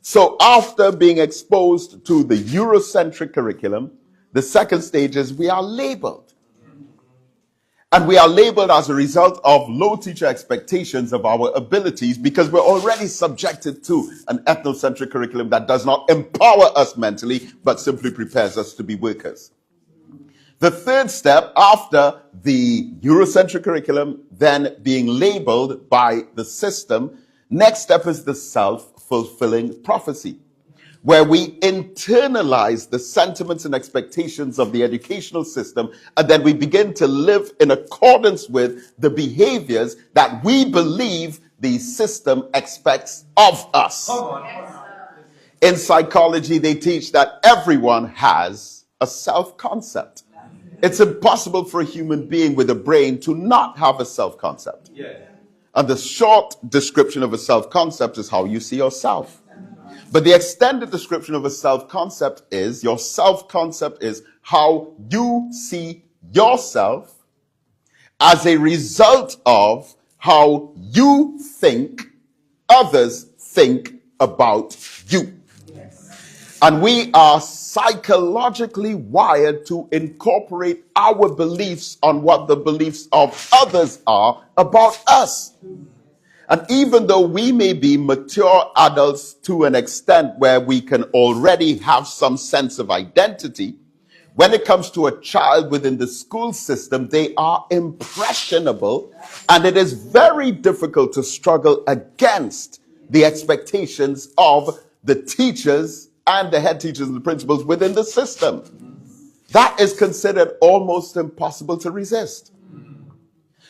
So after being exposed to the Eurocentric curriculum, the second stage is we are labeled. And we are labeled as a result of low teacher expectations of our abilities because we're already subjected to an ethnocentric curriculum that does not empower us mentally, but simply prepares us to be workers. The third step after the Eurocentric curriculum then being labeled by the system, next step is the self-fulfilling prophecy, where we internalize the sentiments and expectations of the educational system, and then we begin to live in accordance with the behaviors that we believe the system expects of us. In psychology, they teach that everyone has a self-concept. It's impossible for a human being with a brain to not have a self-concept. And the short description of a self-concept is how you see yourself. But the extended description of a self-concept is, your self-concept is how you see yourself as a result of how you think others think about you. And we are psychologically wired to incorporate our beliefs on what the beliefs of others are about us. And even though we may be mature adults to an extent where we can already have some sense of identity, when it comes to a child within the school system, they are impressionable, and it is very difficult to struggle against the expectations of the teachers and the head teachers and the principals within the system. That is considered almost impossible to resist.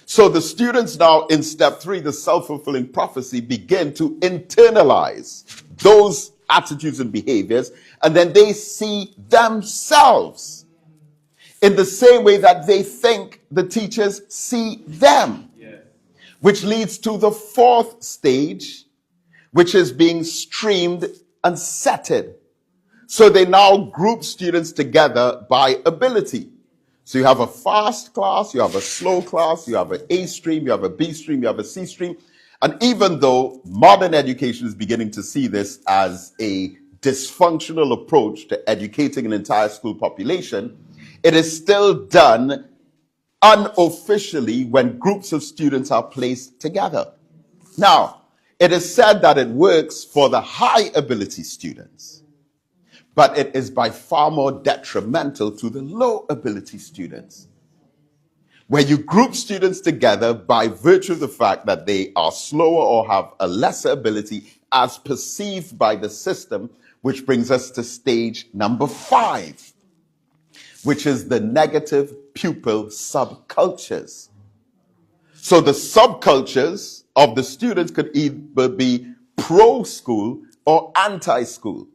So the students now in step 3, the self-fulfilling prophecy, begin to internalize those attitudes and behaviors, and then they see themselves in the same way that they think the teachers see them. Which leads to the 4th stage, which is being streamed and setted. So they now group students together by ability. So you have a fast class, you have a slow class, you have an A stream, you have a B stream, you have a C stream. And even though modern education is beginning to see this as a dysfunctional approach to educating an entire school population, it is still done unofficially when groups of students are placed together. Now, it is said that it works for the high ability students, but it is by far more detrimental to the low ability students, where you group students together by virtue of the fact that they are slower or have a lesser ability as perceived by the system, which brings us to stage number 5, which is the negative pupil subcultures. So the subcultures of the students could either be pro-school or anti-school.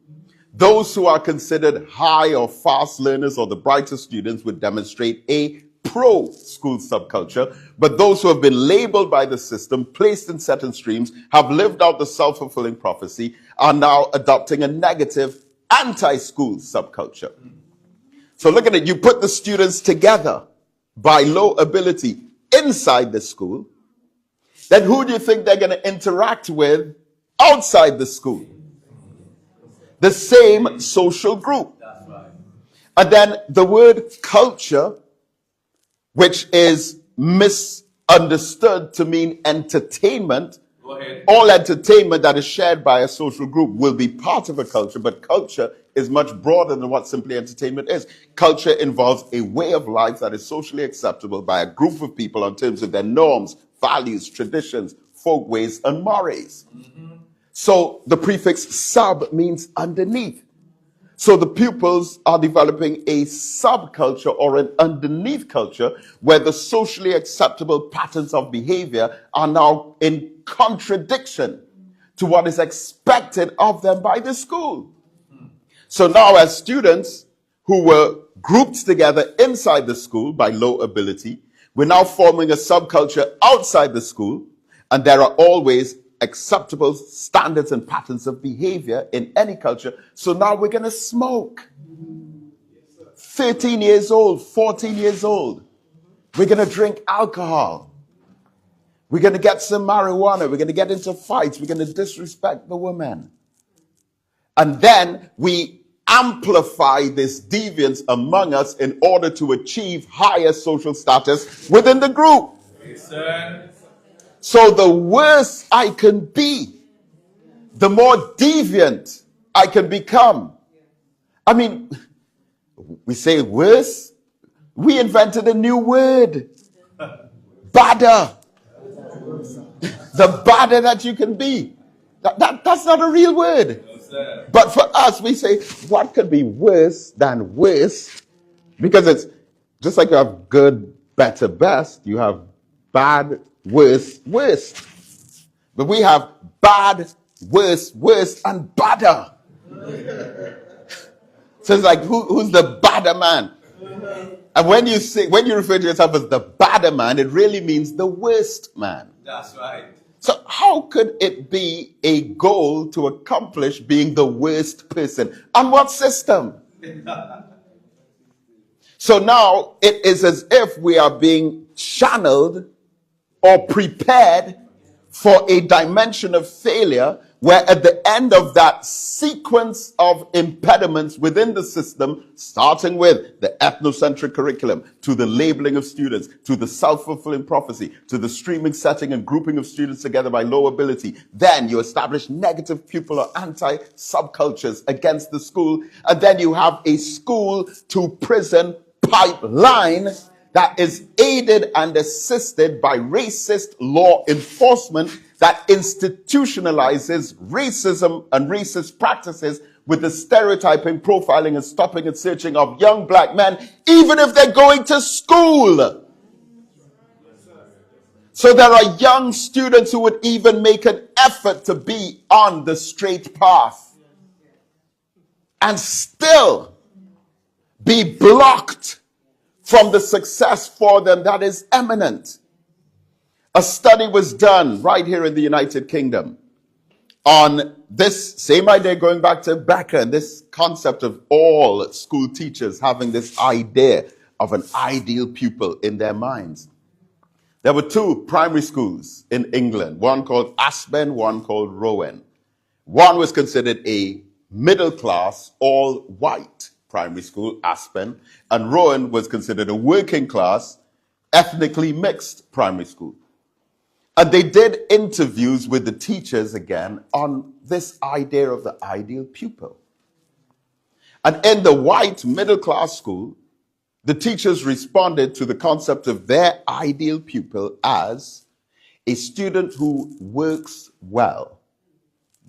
Those who are considered high or fast learners or the brightest students would demonstrate a pro-school subculture, but those who have been labeled by the system, placed in certain streams, have lived out the self-fulfilling prophecy, are now adopting a negative anti-school subculture. So look at it, you put the students together by low ability inside the school, then who do you think they're going to interact with outside the school? The same social group. That's right. And then the word culture, which is misunderstood to mean entertainment. Go ahead. All entertainment that is shared by a social group will be part of a culture, but culture is much broader than what simply entertainment is. Culture involves a way of life that is socially acceptable by a group of people in terms of their norms, values, traditions, folkways, and mores. So the prefix sub means underneath. So the pupils are developing a subculture or an underneath culture where the socially acceptable patterns of behavior are now in contradiction to what is expected of them by the school. So now as students who were grouped together inside the school by low ability, we're now forming a subculture outside the school, and there are always acceptable standards and patterns of behavior in any culture. So now we're going to smoke. 13 years old, 14 years old. We're going to drink alcohol. We're going to get some marijuana. We're going to get into fights. We're going to disrespect the women. And then we amplify this deviance among us in order to achieve higher social status within the group. So the worse I can be, the more deviant I can become. I mean, we say worse. We invented a new word. Badder. The badder that you can be. That's not a real word. But for us, we say, what could be worse than worse? Because it's just like you have good, better, best, you have bad, worse, worst. But we have bad, worse, worse, and badder. So it's like, who's the badder man? And when you refer to yourself as the badder man, it really means the worst man. That's right. So how could it be a goal to accomplish being the worst person? On what system? So now it is as if we are being channeled or prepared for a dimension of failure where at the end of that sequence of impediments within the system, starting with the ethnocentric curriculum, to the labeling of students, to the self-fulfilling prophecy, to the streaming, setting, and grouping of students together by low ability, then you establish negative pupil or anti-subcultures against the school, and then you have a school to prison pipeline that is aided and assisted by racist law enforcement that institutionalizes racism and racist practices with the stereotyping, profiling, and stopping and searching of young black men, even if they're going to school. So there are young students who would even make an effort to be on the straight path and still be blocked from the success for them that is eminent. A study was done right here in the United Kingdom on this same idea, going back to Becker, and this concept of all school teachers having this idea of an ideal pupil in their minds. There were two primary schools in England, one called Aspen, one called Rowan. One was considered a middle-class, all-white primary school, Aspen, and Rowan was considered a working-class, ethnically mixed primary school. And they did interviews with the teachers again on this idea of the ideal pupil. And in the white middle-class school, the teachers responded to the concept of their ideal pupil as a student who works well,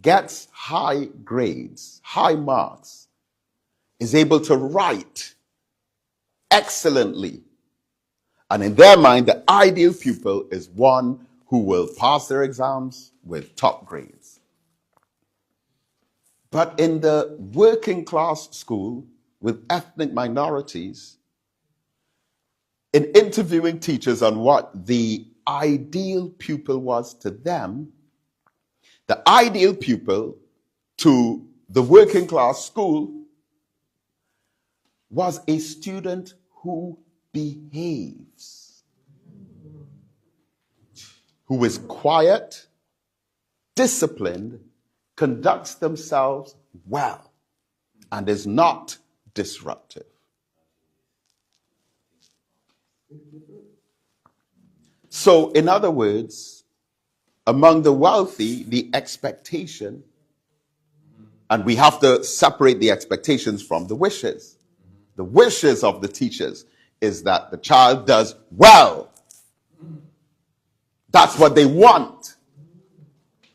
gets high grades, high marks, is able to write excellently. And in their mind, the ideal pupil is one who will pass their exams with top grades. But in the working class school with ethnic minorities, in interviewing teachers on what the ideal pupil was to them, the ideal pupil to the working class school was a student who behaves, who is quiet, disciplined, conducts themselves well, and is not disruptive. So, in other words, among the wealthy, the expectation, and we have to separate the expectations from the wishes. The wishes of the teachers is that the child does well. That's what they want.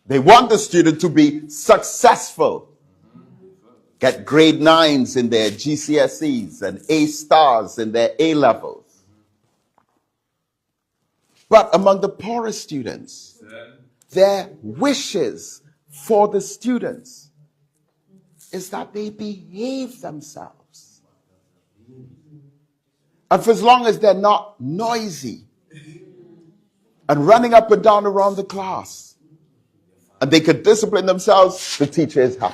They want the student to be successful. Get grade 9s in their GCSEs and A stars in their A levels. But among the poorest students, their wishes for the students is that they behave themselves. And for as long as they're not noisy and running up and down around the class, and they could discipline themselves, the teacher is happy.